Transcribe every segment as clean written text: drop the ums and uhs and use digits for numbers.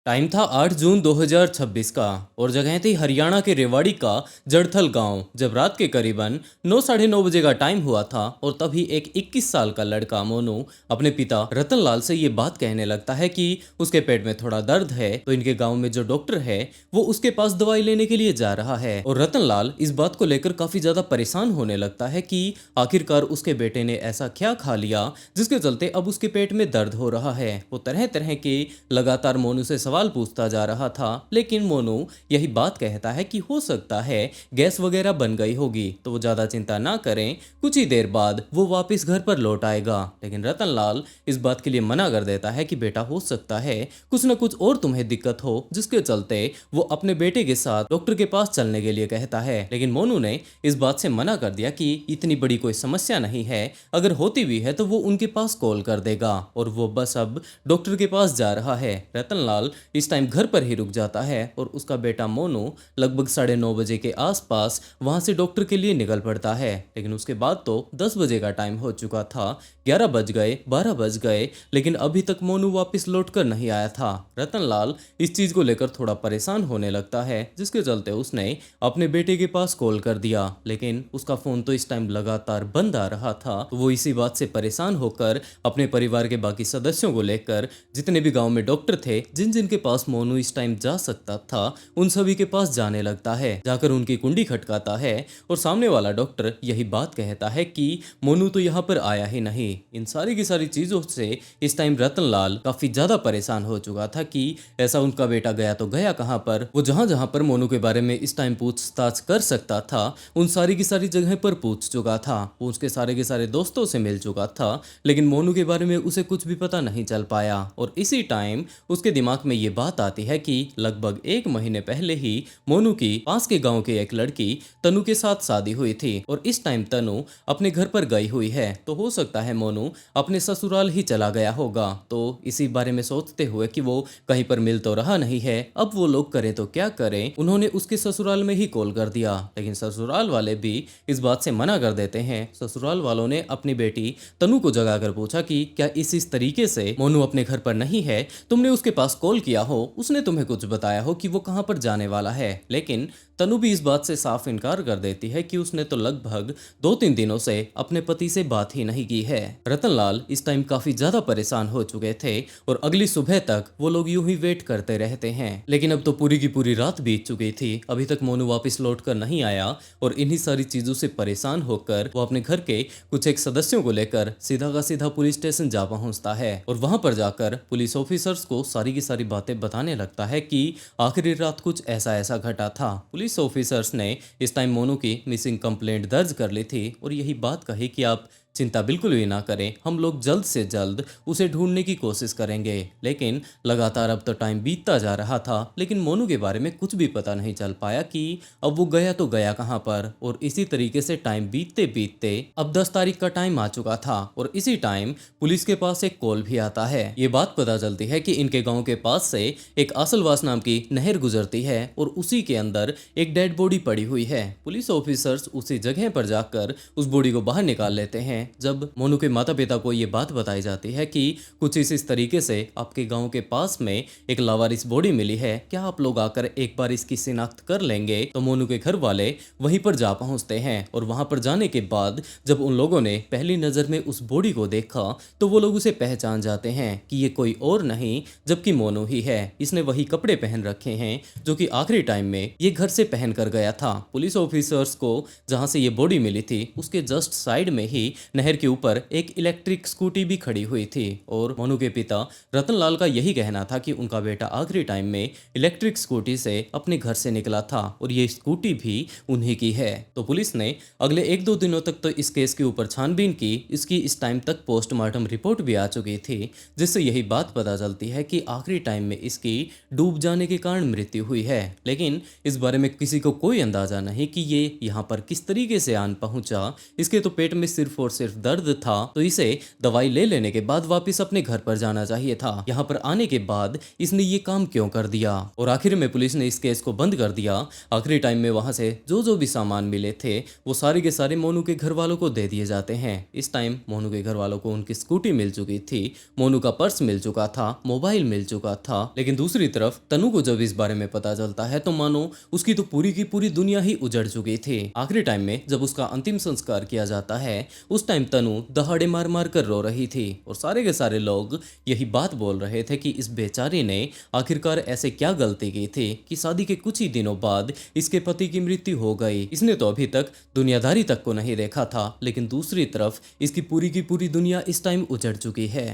Time था 8 जून 2026 का और जगह थी हरियाणा के रेवाड़ी का जड़थल गांव। जब रात के करीबन 9 साढ़े 9 बजे का टाइम हुआ था और तभी एक 21 साल का लड़का मोनू अपने पिता रतन लाल से ये बात कहने लगता है कि उसके पेट में थोड़ा दर्द है, तो इनके गांव में जो डॉक्टर है वो उसके पास दवाई लेने के लिए जा रहा है। और रतन लाल इस बात को लेकर काफी ज्यादा परेशान होने लगता है कि आखिरकार उसके बेटे ने ऐसा क्या खा लिया जिसके चलते अब उसके पेट में दर्द हो रहा है। वो तरह तरह के लगातार मोनू से सवाल पूछता जा रहा था, लेकिन मोनू यही बात कहता है कि हो सकता है गैस वगैरह बन गई होगी, तो वो ज्यादा चिंता ना करें, कुछ ही देर बाद वो वापस घर पर लौट आएगा। लेकिन रतन लाल इस बात के लिए मना कर देता है कि बेटा हो सकता है कुछ ना कुछ और तुम्हें दिक्कत हो, जिसके चलते वो अपने बेटे के साथ डॉक्टर के पास चलने के लिए कहता है। लेकिन मोनू ने इस बात से मना कर दिया कि इतनी बड़ी कोई समस्या नहीं है, अगर होती भी है तो वो उनके पास कॉल कर देगा। और वो बस अब डॉक्टर के पास जा रहा है। रतन लाल इस टाइम घर पर ही रुक जाता है और उसका बेटा मोनू लगभग 9:30 बजे के आसपास वहां से डॉक्टर के लिए निकल पड़ता है। लेकिन उसके बाद तो 10 बजे का टाइम हो चुका था, 11 बज गए, 12 बज गए, लेकिन अभी तक मोनू वापस लौट कर नहीं आया था। रतन लाल इस चीज को लेकर थोड़ा परेशान होने लगता है, जिसके चलते उसने अपने बेटे के पास कॉल कर दिया, लेकिन उसका फोन तो इस टाइम लगातार बंद आ रहा था। तो वो इसी बात से परेशान होकर अपने परिवार के बाकी सदस्यों को लेकर जितने भी गांव में डॉक्टर थे, जिन जिन के पास मोनू इस टाइम जा सकता था, उन सभी के पास जाने लगता है। जाकर उनकी कुंडी खटकाता है और सामने वाला डॉक्टर यही बात कहता है कि मोनू तो यहाँ पर आया ही नहीं। इन सारी की सारी चीजों से इस टाइम रतन लाल काफी ज्यादा परेशान हो चुका था कि ऐसा उनका बेटा गया तो गया कहाँ पर। वो जहां जहां पर मोनू के बारे में इस टाइम पूछताछ कर सकता था, उन सारी की सारी जगह पर पूछ चुका था। वो उसके सारे के सारे दोस्तों से मिल चुका था, लेकिन मोनू के बारे में उसे कुछ भी पता नहीं चल पाया। और इसी टाइम उसके दिमाग में ये बात आती है कि लगभग 1 महीने पहले ही मोनू की पास के गांव की एक लड़की तनु के साथ शादी हुई थी और इस टाइम तनु अपने घर पर गई हुई है, तो हो सकता है मोनू अपने ससुराल ही चला गया होगा। तो इसी बारे में सोचते हुए कि वो कहीं पर मिल तो रहा नहीं है, अब वो लोग करें तो क्या करें, उन्होंने उसके ससुराल में ही कॉल कर दिया। लेकिन ससुराल वाले भी इस बात से मना कर देते हैं। ससुराल वालों ने अपनी बेटी तनु को जगाकर पूछा कि क्या इस तरीके से मोनू अपने घर पर नहीं है, तुमने उसके पास कॉल किया हो, उसने तुम्हें कुछ बताया हो कि वो कहां पर जाने वाला है। लेकिन तनु भी इस बात से साफ इनकार कर देती है कि उसने तो लगभग 2-3 दिनों से अपने पति से बात ही नहीं की है। रतन लाल इस टाइम काफी ज्यादा परेशान हो चुके थे और अगली सुबह तक वो लोग यूं ही वेट करते रहते हैं। लेकिन अब तो पूरी की पूरी रात बीत चुकी थी, अभी तक मोनू वापस लौट कर नहीं आया और इन्हीं सारी चीजों से परेशान होकर वो अपने घर के कुछ एक सदस्यों को लेकर सीधा का सीधा पुलिस स्टेशन जा पहुंचता है और वहां पर जाकर पुलिस ऑफिसर्स को सारी की सारी बातें बताने लगता है कि आखिरी रात कुछ ऐसा ऐसा घटा था। पुलिस ऑफिसर्स ने इस टाइम मोनू की मिसिंग कंप्लेंट दर्ज कर ली थी और यही बात कही कि आप चिंता बिल्कुल भी ना करें, हम लोग जल्द से जल्द उसे ढूंढने की कोशिश करेंगे। लेकिन लगातार अब तो टाइम बीतता जा रहा था, लेकिन मोनू के बारे में कुछ भी पता नहीं चल पाया कि अब वो गया तो गया कहाँ पर। और इसी तरीके से टाइम बीतते बीतते अब 10 तारीख का टाइम आ चुका था और इसी टाइम पुलिस के पास एक कॉल भी आता है। ये बात पता चलती है कि इनके गाँव के पास से एक आसलवास नाम की नहर गुजरती है और उसी के अंदर एक डेड बॉडी पड़ी हुई है। पुलिस ऑफिसर्स उसी जगह पर जाकर उस बॉडी को बाहर निकाल लेते हैं। जब मोनू के माता पिता को ये बात बताई जाती है कि कुछ इस तरीके से आपके गांव के पास में एक लावारिस बॉडी मिली है, क्या आप लोग आकर एक बार इसकी शिनाख्त कर लेंगे, तो मोनू के घर वाले वहीं पर जा पहुंचते हैं। और वहां पर जाने के बाद जब उन लोगों ने पहली नजर में उस बॉडी को देखा तो वो लोग उसे पहचान जाते हैं कि ये कोई और नहीं जबकि मोनू ही है। इसने वही कपड़े पहन रखे हैं जो कि आखिरी टाइम में ये घर से पहन कर गया था। पुलिस ऑफिसर्स को जहां से ये बॉडी मिली थी उसके जस्ट साइड में ही नहर के ऊपर एक इलेक्ट्रिक स्कूटी भी खड़ी हुई थी और मोनू के पिता रतन लाल का यही कहना था कि उनका बेटा आखिरी टाइम में इलेक्ट्रिक स्कूटी से अपने घर से निकला था और ये स्कूटी भी उन्हीं की है। तो पुलिस ने अगले 1-2 दिनों तक तो इस केस के ऊपर छानबीन की। इसकी इस टाइम तक पोस्टमार्टम रिपोर्ट भी आ चुकी थी, जिससे यही बात पता चलती है कि आखिरी टाइम में इसकी डूब जाने के कारण मृत्यु हुई है। लेकिन इस बारे में किसी को कोई अंदाजा नहीं कि ये यहाँ पर किस तरीके से आन पहुंचा। इसके तो पेट में सिर्फ और सिर्फ दर्द था तो इसे दवाई ले लेने के बाद वापस अपने घर पर जाना चाहिए था। यहाँ पर आने के बाद इसने ये काम क्यों कर दिया? और आखिर में पुलिस ने इस केस को बंद कर दिया। आखिरी टाइम में वहां से जो भी सामान मिले थे वो सारे के सारे मोनू के घर वालों को दे दिए जाते हैं। इस टाइम मोनू के घर वालों को उनकी स्कूटी मिल चुकी थी, मोनू का पर्स मिल चुका था, मोबाइल मिल चुका था। लेकिन दूसरी तरफ तनु को जब इस बारे में पता चलता है तो मानो उसकी तो पूरी की पूरी दुनिया ही उजड़ चुकी थी। आखिरी टाइम में जब उसका अंतिम संस्कार किया जाता है उस टाइम तनु दहाड़े मार मार कर रो रही थी और सारे के सारे लोग यही बात बोल रहे थे कि इस बेचारी ने आखिरकार ऐसे क्या गलती की थी कि शादी के कुछ ही दिनों बाद इसके पति की मृत्यु हो गई। इसने तो अभी तक दुनियादारी तक को नहीं देखा था, लेकिन दूसरी तरफ इसकी पूरी की पूरी दुनिया इस टाइम उजड़ चुकी है।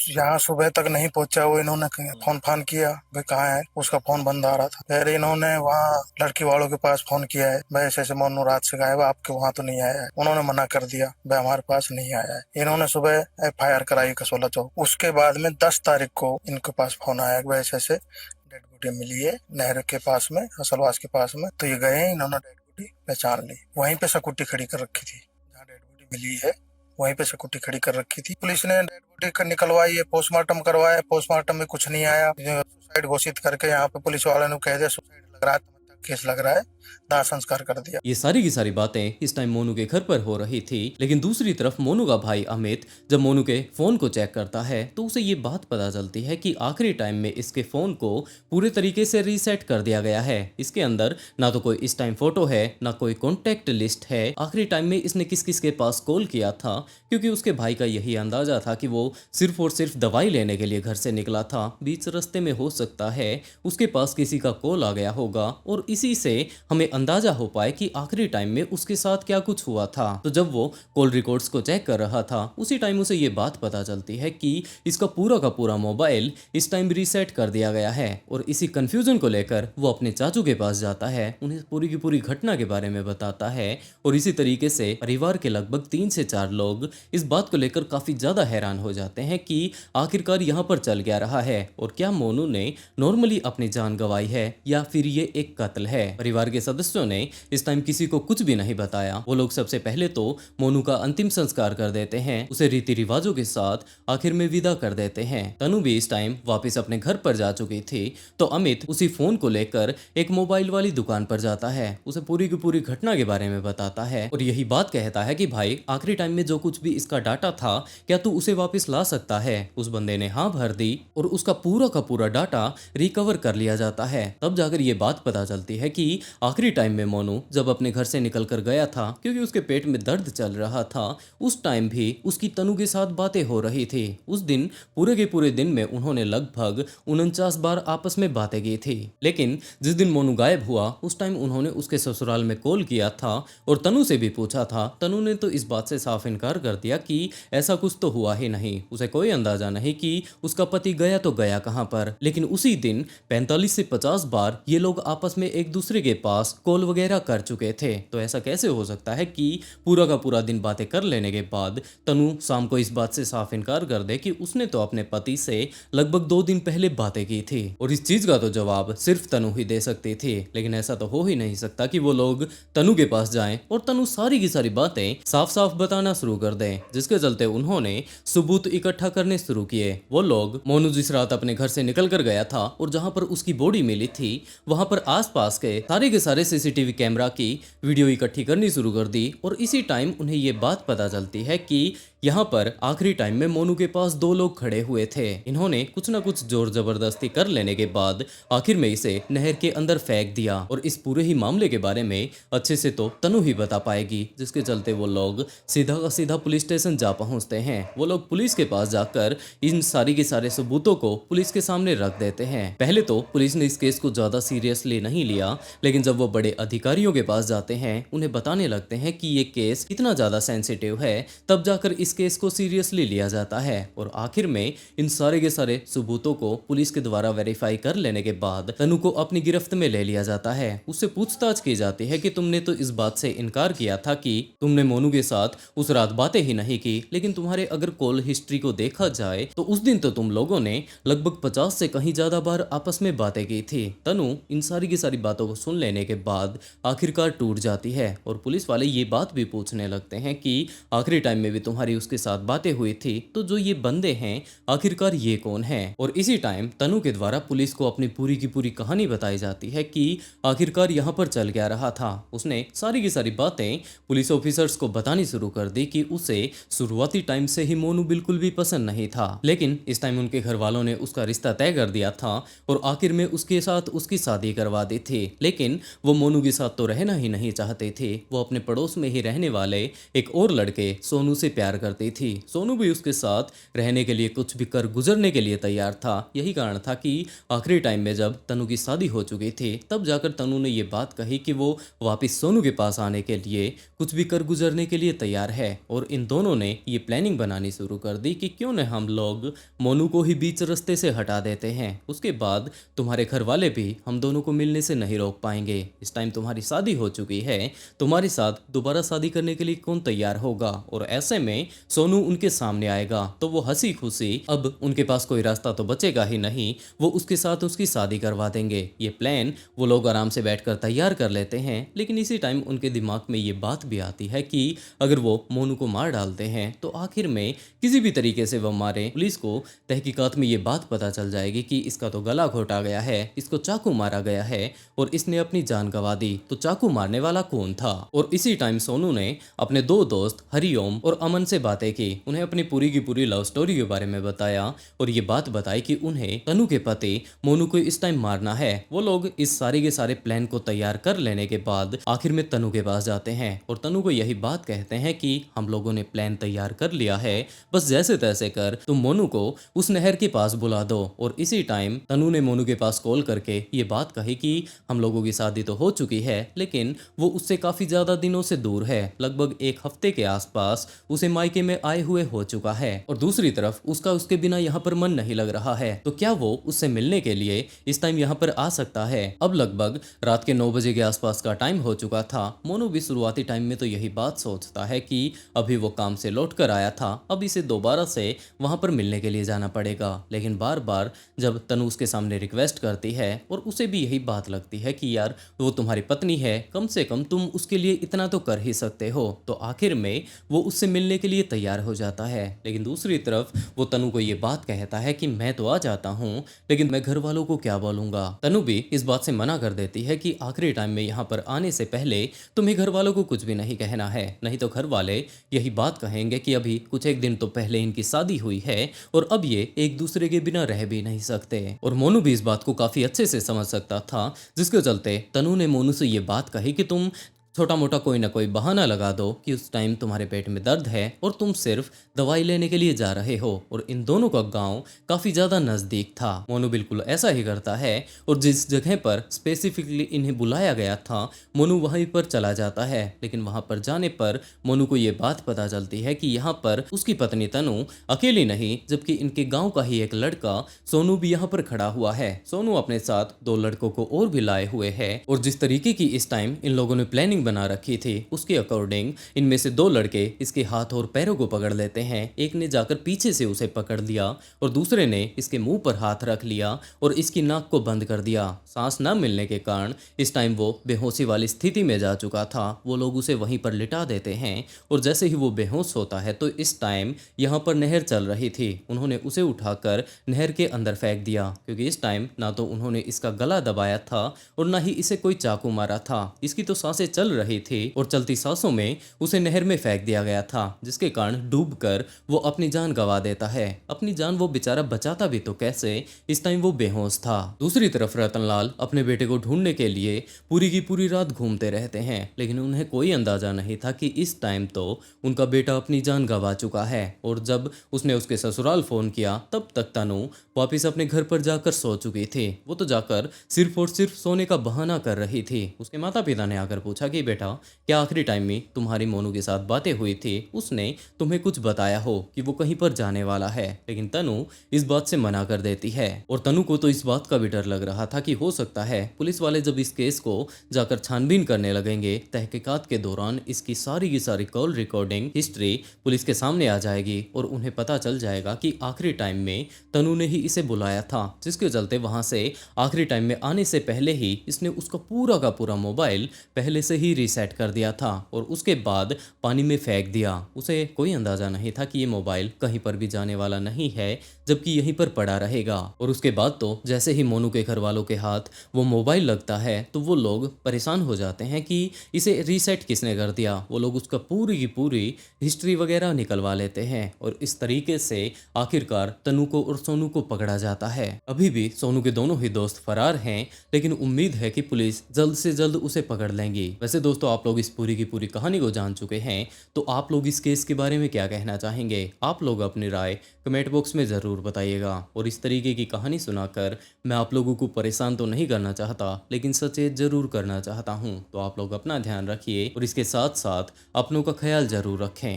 यहाँ सुबह तक नहीं पहुंचा वो, इन्होंने फोन फान किया भाई कहाँ है, उसका फोन बंद आ रहा था। फिर इन्होंने वहाँ लड़की वालों के पास फोन किया है, भाई ऐसे ऐसे मोनू रात से गायब है, आपके वहाँ तो नहीं आया है। उन्होंने मना कर दिया, भाई हमारे पास नहीं आया है। इन्होंने सुबह FIR कराई कसोला चौक। उसके बाद में 10 तारीख को इनके पास फोन आया, भाई ऐसे ऐसे डेड बॉडी मिली है नहर के पास में, हसलवास के पास में। तो ये गए, इन्होंने डेड बॉडी पहचान ली। वहीं पे स्कूटी खड़ी कर रखी थी जहाँ डेड बॉडी मिली है, वहीं पे स्कूटी खड़ी कर रखी थी। पुलिस ने डेड बॉडी निकलवाई है, पोस्टमार्टम करवाया, पोस्टमार्टम में कुछ नहीं आया। सुसाइड घोषित करके यहाँ पे पुलिस वाले ने कह दिया सुसाइड लग रहा है, केस लग रहा है, दाह संस्कार कर दिया। ये सारी की सारी बातें इस टाइम मोनू के घर पर हो रही थी। लेकिन दूसरी तरफ मोनू का भाई अमित जब मोनू के फोन को चेक करता है तो उसे ये बात पता चलती है कि आखिरी टाइम में इसके फोन को पूरे तरीके से रीसेट कर दिया गया है। इसके अंदर ना तो कोई इस टाइम फोटो है, ना कोई कॉन्टेक्ट लिस्ट है। आखिरी टाइम में इसने किस किस के पास कॉल किया था, क्योंकि उसके भाई का यही अंदाजा था कि वो सिर्फ और सिर्फ दवाई लेने के लिए घर से निकला था। बीच रास्ते में हो सकता है उसके पास किसी का कॉल आ गया होगा और इसी से हमें अंदाजा हो पाए कि आखिरी टाइम में उसके साथ क्या कुछ हुआ था। तो जब वो कॉल रिकॉर्ड्स को चेक कर रहा था उसी टाइम उसे ये बात पता चलती है कि इसका पूरा का पूरा मोबाइल इस टाइम रीसेट कर दिया गया है। और इसी कंफ्यूजन को लेकर वो अपने चाचू के पास जाता है, उन्हें पूरी की पूरी घटना के बारे में बताता है। और इसी तरीके से परिवार के लगभग 3 से 4 लोग इस बात को लेकर काफी ज्यादा हैरान हो जाते हैं कि आखिरकार यहाँ पर चल क्या रहा है और क्या मोनू ने नॉर्मली अपनी जान गंवाई है या फिर ये एक कत्ल है। परिवार के सदस्यों ने इस टाइम किसी को कुछ भी नहीं बताया। वो लोग सबसे पहले तो मोनू का अंतिम संस्कार कर देते हैं, उसे रीति रिवाजों के साथ आखिर में विदा कर देते हैं। तनु भी इस टाइम वापस अपने घर पर जा चुकी थी तो अमित उसी फोन को लेकर एक मोबाइल वाली दुकान पर जाता है, उसे पूरी की पूरी घटना के बारे में बताता है और यही बात कहता है कि भाई आखिरी टाइम में जो कुछ भी इसका डाटा था क्या तू उसे वापस ला सकता है। उस बंदे ने हाँ भर दी और उसका पूरा का पूरा डाटा रिकवर कर लिया जाता है। तब जाकर ये बात पता चलती है कि आखिरी टाइम में मोनू जब अपने घर से निकल कर गया था क्योंकि उसके पेट में दर्द चल रहा था, उस टाइम भी उसकी तनु के साथ बातें हो रही थी। उस दिन पूरे के पूरे दिन में उन्होंने लगभग 49 बार आपस में बातें की थी। लेकिन जिस दिन मोनू गायब हुआ उस टाइम उन्होंने उसके ससुराल में कॉल किया था और तनु से भी पूछा था। तनु ने तो इस बात से साफ इनकार कर दिया कि ऐसा कुछ तो हुआ ही नहीं, उसे कोई अंदाजा नहीं कि उसका पति गया तो गया कहां पर। लेकिन उसी दिन 45 से 50 बार ये लोग आपस में एक दूसरे के पास कॉल वगैरह कर चुके थे। तो ऐसा कैसे हो सकता है कि पूरा का पूरा दिन बातें कर लेने के बाद तनु शाम को इस बात से साफ इनकार कर दे कि उसने तो अपने पति से लगभग 2 दिन पहले बातें की थी। और इस चीज का तो जवाब सिर्फ तनु ही दे सकती थी। लेकिन ऐसा तो हो ही नहीं सकता कि वो लोग तनु के पास जाएं और तनु सारी की सारी बातें साफ साफ बताना शुरू कर दे, जिसके चलते उन्होंने सबूत इकट्ठा करने शुरू किए। वो लोग मोनू जिस रात अपने घर से निकल कर गया था और जहां पर उसकी बॉडी मिली थी वहां पर आसपास के सारे सीसीटीवी कैमरा की वीडियो इकट्ठी करनी शुरू कर दी। और इसी टाइम उन्हें ये बात पता चलती है कि यहाँ पर आखिरी टाइम में मोनू के पास 2 लोग खड़े हुए थे। इन्होंने कुछ ना कुछ जोर जबरदस्ती कर लेने के बाद आखिर में इसे नहर के अंदर फेंक दिया। और इस पूरे ही मामले के बारे में अच्छे से तो तनु ही बता पाएगी, जिसके चलते वो लोग सीधा का सीधा पुलिस स्टेशन जा पहुंचते हैं। वो लोग पुलिस के पास जाकर इन सारी के सारे सबूतों को पुलिस के सामने रख देते हैं। पहले तो पुलिस ने इस केस को ज्यादा सीरियसली नहीं लिया, लेकिन जब वो बड़े अधिकारियों के पास जाते हैं उन्हें बताने लगते हैं कि ये केस कितना ज्यादा सेंसिटिव है, तब जाकर इस केस को सीरियसली लिया जाता है। और आखिर में इन सारे के सारे सबूतों को पुलिस के द्वारा वेरीफाई कर लेने के बाद तनु को अपनी गिरफ्त में ले लिया जाता है। उससे पूछताछ की जाती है कि तुमने तो इस बात से इनकार किया था कि तुमने मोनू के साथ उस रात बातें ही नहीं की, लेकिन तुम्हारे अगर कॉल हिस्ट्री को देखा जाए तो उस दिन तो तुम लोगों ने लगभग 50 से कहीं ज्यादा बार आपस में बातें की थी। तनु इन सारी की सारी बातों को सुन लेने करने के बाद आखिरकार टूट जाती है और पुलिस वाले ये बात भी पूछने लगते हैं कि आखिरी टाइम में भी तुम्हारी उसके साथ बातें हुई थी, तो जो ये बंदे हैं आखिरकार ये कौन है। और इसी टाइम तनु के द्वारा पुलिस को अपनी पूरी की पूरी कहानी बताई जाती है कि आखिरकार यहाँ पर चल क्या रहा था। उसने सारी की सारी बातें पुलिस ऑफिसर्स को बतानी शुरू कर दी कि उसे शुरुआती टाइम से ही मोनू बिल्कुल भी पसंद नहीं था, लेकिन इस टाइम उनके घर वालों ने उसका रिश्ता तय कर दिया था और आखिर में उसके साथ उसकी शादी करवा दी थी। लेकिन वो मोनू के साथ तो रहना ही नहीं चाहते थे, वो अपने पड़ोस में ही रहने वाले एक और लड़के सोनू से प्यार करती थी। सोनू भी उसके साथ रहने के लिए कुछ भी कर गुजरने के लिए तैयार था। यही कारण था कि आखिरी टाइम में जब तनु की शादी हो चुकी थी तब जाकर तनु ने ये बात कही कि वो वापस सोनू के पास आने के लिए कुछ भी कर गुजरने के लिए तैयार है। और इन दोनों ने ये प्लानिंग बनानी शुरू कर दी कि क्यों न हम लोग मोनू को ही बीच रास्ते से हटा देते हैं, उसके बाद तुम्हारे घर वाले भी हम दोनों को मिलने से नहीं रोक पाएंगे। इस टाइम तुम्हारी शादी हो चुकी है, तुम्हारे साथ दोबारा शादी करने के लिए कौन तैयार होगा। और ऐसे में सोनू उनके सामने आएगा तो वो हंसी खुशी, अब उनके पास कोई रास्ता तो बचेगा ही नहीं, वो उसके साथ उसकी शादी करवा देंगे। ये प्लान वो लोग आराम से बैठकर तैयार कर लेते हैं। लेकिन इसी टाइम उनके दिमाग में ये बात भी आती है कि अगर वो मोनू को मार डालते हैं तो आखिर में किसी भी तरीके से वो मारे, पुलिस को तहकीकात में ये बात पता चल जाएगी कि इसका तो गला घोटा गया है, इसको चाकू मारा गया है और इसने अपनी जान गंवा दी। तो चाकू मारने वाला कौन था। और इसी टाइम सोनू ने अपने दो दोस्त हरिओम और अमन से बातें की, उन्हें अपनी पूरी की पूरी लव स्टोरी के बारे में बताया और ये बात बताई कि उन्हें तनु के पति मोनू को इस टाइम मारना है। वो लोग इस सारे के सारे प्लान को तैयार कर लेने के बाद आखिर में तनु के पास जाते हैं और तनु को यही बात कहते हैं कि हम लोगों ने प्लान तैयार कर लिया है, बस जैसे तैसे कर तुम मोनू को उस नहर के पास बुला दो। और इसी टाइम तनु ने मोनू के पास कॉल करके ये बात कही कि हम लोगों की शादी तो हो चुकी है, लेकिन वो उससे काफी ज्यादा दिनों से दूर है, लगभग एक हफ्ते के आसपास उसे मायके में आए हुए हो चुका है और दूसरी तरफ उसका उसके बिना यहाँ पर मन नहीं लग रहा है, तो क्या वो उससे मिलने के लिए इस टाइम यहाँ पर आ सकता है। अब लगभग रात के 9 बजे के आसपास का टाइम हो चुका था। मोनू भी शुरुआती टाइम में तो यही बात सोचता है कि अभी वो काम से लौट कर आया था, अब इसे दोबारा से वहां पर मिलने के लिए जाना पड़ेगा। लेकिन बार बार जब तनु उसके सामने रिक्वेस्ट करती है और उसे भी यही बात लगती है कि यार वो तुम्हारी पत्नी है, कम से कम तुम उसके लिए इतना तो कर ही सकते हो, तो आखिर में वो उससे मिलने के लिए तैयार हो जाता है। लेकिन दूसरी तरफ वो तनु को ये बात कहता है कि मैं तो आ जाता हूँ, लेकिन मैं घर वालों को क्या बोलूंगा। तनु भी इस बात से मना कर देती है कि आखिरी टाइम में यहाँ पर आने से पहले तुम्हें घर वालों को कुछ भी नहीं कहना है, नहीं तो घर वाले यही बात कहेंगे कि अभी कुछ एक दिन तो पहले इनकी शादी हुई है और अब ये एक दूसरे के बिना रह भी नहीं सकते। और मोनू भी इस बात को काफी अच्छे से समझ सकता था, जिसके चलते तनु ने मोनू से ये बात कही कि तुम छोटा मोटा कोई ना कोई बहाना लगा दो कि उस टाइम तुम्हारे पेट में दर्द है और तुम सिर्फ दवाई लेने के लिए जा रहे हो। और इन दोनों का गांव काफी ज्यादा नजदीक था। मोनू बिल्कुल ऐसा ही करता है और जिस जगह पर स्पेसिफिकली इन्हें बुलाया गया था मोनू वहीं पर चला जाता है। लेकिन वहां पर जाने पर मोनू को ये बात पता चलती है कि यहाँ पर उसकी पत्नी तनु अकेली नहीं, जबकि इनके गाँव का ही एक लड़का सोनू भी यहाँ पर खड़ा हुआ है। सोनू अपने साथ 2 लड़कों को और भी लाए हुए है और जिस तरीके की इस टाइम इन लोगों ने प्लानिंग बना रखी थी उसके अकॉर्डिंग इनमें से 2 लड़के इसके हाथ और पैरों को पकड़ लेते हैं। एक ने जाकर पीछे से उसे पकड़ लिया और दूसरे ने इसके मुंह पर हाथ रख लिया और इसकी नाक को बंद कर दिया। सांस न मिलने के कारण इस टाइम वो बेहोशी वाली स्थिति में जा चुका था। वो लोग उसे वहीं पर लिटा देते हैं और जैसे ही वो बेहोश होता है तो इस टाइम यहाँ पर नहर चल रही थी। उन्होंने उसे उठाकर नहर के अंदर फेंक दिया, क्योंकि इस टाइम ना तो उन्होंने इसका गला दबाया था और ना ही इसे कोई चाकू मारा था। इसकी तो सांसें चल रही थी और चलती सांसों में उसे नहर में फेंक दिया गया था, जिसके कारण डूबकर वो अपनी जान गंवा देता है। अपनी जान वो बेचारा बचाता भी तो कैसे, इस टाइम वो बेहोश था। दूसरी तरफ रतनलाल अपने बेटे को ढूंढने के लिए पूरी की पूरी रात घूमते रहते हैं, लेकिन उन्हें कोई अंदाजा नहीं था कि इस टाइम तो उनका बेटा अपनी जान गंवा चुका है। और जब उसने उसके ससुराल फोन किया तब तक तनु वापिस अपने घर पर जाकर सो चुकी थी। वो तो जाकर सिर्फ और सिर्फ सोने का बहाना कर रही थी। उसके माता पिता ने आकर पूछा कि बेटा, क्या आखिरी टाइम में तुम्हारी मोनू के साथ बातें हुई थी, उसने तुम्हें कुछ बताया हो कि वो कहीं पर जाने वाला है? लेकिन तनु इस बात से मना कर देती है और तनु को तो इस बात का भी डर लग रहा था कि हो सकता है पुलिस वाले जब इस केस को जाकर छानबीन करने लगेंगे, तहकीकात के दौरान इसकी सारी की सारी कॉल रिकॉर्डिंग हिस्ट्री पुलिस के सामने आ जाएगी और उन्हें पता चल जाएगा कि आखिरी टाइम में तनु ने ही इसे बुलाया था, जिसके चलते वहां से आखिरी टाइम में आने से पहले ही इसने उसका पूरा का पूरा मोबाइल पहले से ही रीसेट कर दिया था और उसके बाद पानी में फेंक दिया। उसे कोई अंदाजा नहीं था कि ये मोबाइल कहीं पर भी जाने वाला नहीं है, जबकि यहीं पर पड़ा रहेगा। और उसके बाद तो जैसे ही मोनू के घर वालों के हाथ वो मोबाइल लगता है तो वो लोग परेशान हो जाते हैं कि इसे रीसेट किसने कर दिया। वो लोग उसका पूरी की पूरी हिस्ट्री वगैरह निकलवा लेते हैं और इस तरीके से आखिरकार तनु को और सोनू को पकड़ा जाता है। अभी भी सोनू के दोनों ही दोस्त फरार हैं, लेकिन उम्मीद है कि पुलिस जल्द से जल्द उसे पकड़ लेंगी। वैसे दोस्तों, आप लोग इस पूरी की पूरी कहानी को जान चुके हैं, तो आप लोग इस केस के बारे में क्या कहना चाहेंगे? आप लोग अपनी राय कमेंट बॉक्स में ज़रूर बताइएगा। और इस तरीके की कहानी सुनाकर मैं आप लोगों को परेशान तो नहीं करना चाहता, लेकिन सचेत जरूर करना चाहता हूँ। तो आप लोग अपना ध्यान रखिए और इसके साथ साथ अपनों का ख्याल जरूर रखें।